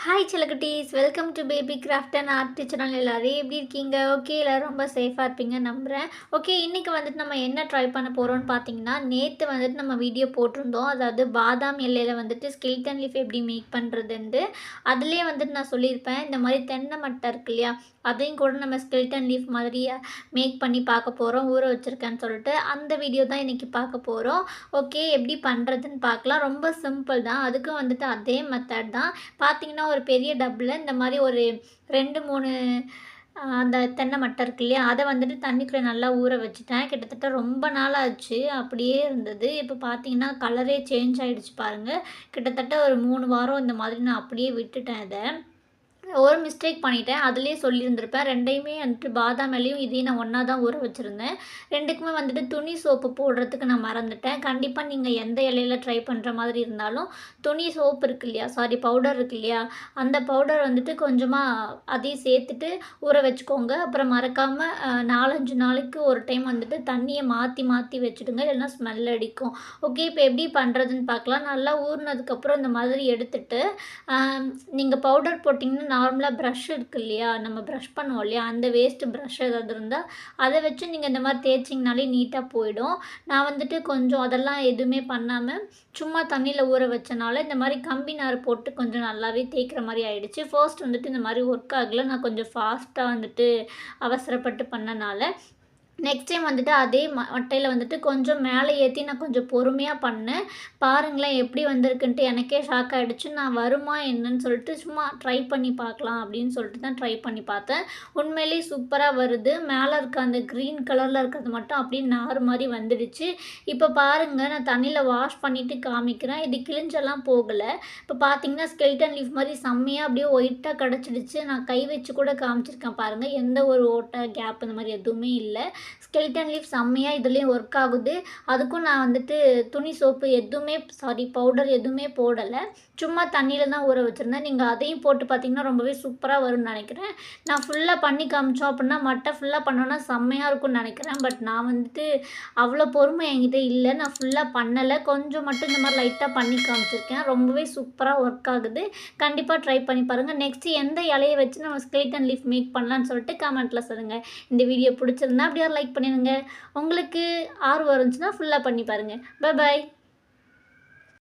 Hi செல்லக்குட்டீஸ், welcome to baby craft and art channel. எல்லோரும் எப்படி இருக்கீங்க? ஓகே, எல்லோரும் ரொம்ப சேஃபாக இருப்பீங்கன்னு நம்புகிறேன். ஓகே, இன்றைக்கி வந்துட்டு நம்ம என்ன ட்ரை பண்ண போகிறோம்னு பார்த்தீங்கன்னா, நேற்று வந்துட்டு நம்ம வீடியோ போட்டிருந்தோம். அதாவது பாதாம் எல்லையில் வந்துட்டு ஸ்கெல்டன் லீஃப் எப்படி மேக் பண்ணுறதுன்ட்டு. அதுலேயே வந்துட்டு நான் சொல்லியிருப்பேன், இந்த மாதிரி தென்னை மட்டை இருக்கு இல்லையா, அதையும் கூட நம்ம ஸ்கெல்டன் லீஃப் மாதிரி மேக் பண்ணி பார்க்க போகிறோம், ஊற வச்சுருக்கேன்னு சொல்லிட்டு. அந்த வீடியோ தான் இன்றைக்கி பார்க்க போகிறோம். ஓகே, எப்படி பண்ணுறதுன்னு பார்க்கலாம். ரொம்ப சிம்பிள் தான். அதுக்கும் வந்துட்டு அதே மெத்தட் தான். பார்த்தீங்கன்னா ஒரு பெரிய டப்பில் இந்த மாதிரி ஒரு 2 3 அந்த தென்னை மட்டை இருக்கு இல்லையா, அதை வந்துட்டு தண்ணிக்குள்ளே நல்லா ஊற வச்சுட்டேன். கிட்டத்தட்ட ரொம்ப நாள் ஆச்சு, அப்படியே இருந்தது. இப்போ பார்த்தீங்கன்னா கலரே சேஞ்ச் ஆகிடுச்சு பாருங்கள். கிட்டத்தட்ட ஒரு 3 வாரம் இந்த மாதிரி நான் அப்படியே விட்டுட்டேன். இதை ஒரு மிஸ்டேக் பண்ணிட்டேன். அதிலேயே சொல்லியிருந்திருப்பேன். 2யுமே வந்துட்டு பாதாம் எலையும் இதையும் நான் ஒன்றா தான் ஊற வச்சுருந்தேன். 2க்குமே வந்துட்டு துணி சோப்பு போடுறதுக்கு நான் மறந்துட்டேன். கண்டிப்பாக நீங்கள் எந்த இலையில ட்ரை பண்ணுற மாதிரி இருந்தாலும் துணி சோப்பு இருக்கு இல்லையா, பவுடர் இருக்கு இல்லையா, அந்த பவுடர் வந்துட்டு கொஞ்சமாக அதையும் சேர்த்துட்டு ஊற வச்சுக்கோங்க. அப்புறம் மறக்காமல் 4-5 நாளைக்கு ஒரு டைம் வந்துட்டு தண்ணியை மாற்றி மாற்றி வச்சுடுங்க, இல்லைன்னா ஸ்மெல் அடிக்கும். ஓகே, இப்போ எப்படி பண்ணுறதுன்னு பார்க்கலாம். நல்லா ஊறினதுக்கப்புறம் இந்த மாதிரி எடுத்துட்டு நீங்கள் பவுடர் போட்டிங்கன்னா நார்மலாக ப்ரஷ் இருக்குது இல்லையா, நம்ம ப்ரஷ் பண்ணுவோம் இல்லையா, அந்த வேஸ்ட்டு ப்ரஷ் ஏதாவது இருந்தால் அதை வச்சு நீங்கள் இந்த மாதிரி தேய்ச்சிங்கனாலே நீட்டாக போயிடும். நான் வந்துட்டு கொஞ்சம் அதெல்லாம் எதுவுமே பண்ணாமல் சும்மா தண்ணியில் ஊற வச்சனால இந்த மாதிரி கம்பி நார் போட்டு கொஞ்சம் நல்லாவே தேய்க்கிற மாதிரி ஆகிடுச்சு. ஃபர்ஸ்ட் வந்துட்டு இந்த மாதிரி ஒர்க் ஆகலை. நான் கொஞ்சம் ஃபாஸ்ட்டாக வந்துட்டு அவசரப்பட்டு பண்ணனால நெக்ஸ்ட் டைம் வந்துட்டு அதே மட்டையில் வந்துட்டு கொஞ்சம் மேலே ஏற்றி நான் கொஞ்சம் பொறுமையாக பண்ணேன். பாருங்களேன் எப்படி வந்திருக்குன்ட்டு. எனக்கே ஷாக் ஆகிடுச்சு. நான் வருமா என்னன்னு சொல்லிட்டு சும்மா ட்ரை பண்ணி பார்க்கலாம் அப்படின்னு சொல்லிட்டு தான் ட்ரை பண்ணி பார்த்தேன். உண்மையிலேயே சூப்பராக வருது. மேலே இருக்க அந்த க்ரீன் கலரில் இருக்கிறது மட்டும் அப்படியே நார் மாதிரி வந்துடுச்சு. இப்போ பாருங்கள், நான் தண்ணியில் வாஷ் பண்ணிவிட்டு காமிக்கிறேன். இது கிழிஞ்செல்லாம் போகலை. இப்போ பார்த்தீங்கன்னா ஸ்கெல்டன் லீஃப் மாதிரி செம்மையாக அப்படியே ஒயிட்டாக கிடச்சிடுச்சு. நான் கை வச்சு கூட காமிச்சிருக்கேன் பாருங்கள். எந்த ஒரு ஓட்டை கேப் இந்த மாதிரி எதுவுமே இல்லை. ஸ்கெல்டன் லீஃப் செம்மையாக இதுலேயும் ஒர்க் ஆகுது. அதுக்கும் நான் வந்துட்டு துணி சோப்பு எதுவுமே பவுடர் எதுவுமே போடலை. சும்மா தண்ணியில் தான் ஊற வச்சுருந்தேன். நீங்கள் அதையும் போட்டு பார்த்தீங்கன்னா ரொம்பவே சூப்பராக வரும்னு நினைக்கிறேன். நான் ஃபுல்லாக பண்ணி காமிச்சோம் அப்படின்னா மட்டை ஃபுல்லாக பண்ணோன்னா செம்மையாக இருக்கும்னு நினைக்கிறேன். பட் நான் வந்துட்டு அவ்வளோ பொறுமை என்கிட்ட இல்லை. நான் ஃபுல்லாக பண்ணலை. கொஞ்சம் மட்டும் இந்த மாதிரி லைட்டாக பண்ணி காமிச்சிருக்கேன். ரொம்பவே சூப்பராக ஒர்க் ஆகுது. கண்டிப்பாக ட்ரை பண்ணி பாருங்கள். நெக்ஸ்ட்டு எந்த இலையை வச்சு நம்ம ஸ்கெல்டன் லீஃப் மேக் பண்ணலான்னு சொல்லிட்டு கமெண்ட்டில் சொல்லுங்கள். இந்த வீடியோ பிடிச்சிருந்தா அப்படியே லைக் பண்ணிடுங்க. உங்களுக்கு ஆர்வம் இருந்துச்சுன்னா ஃபுல்லாக பண்ணி பாருங்கள். Bye bye.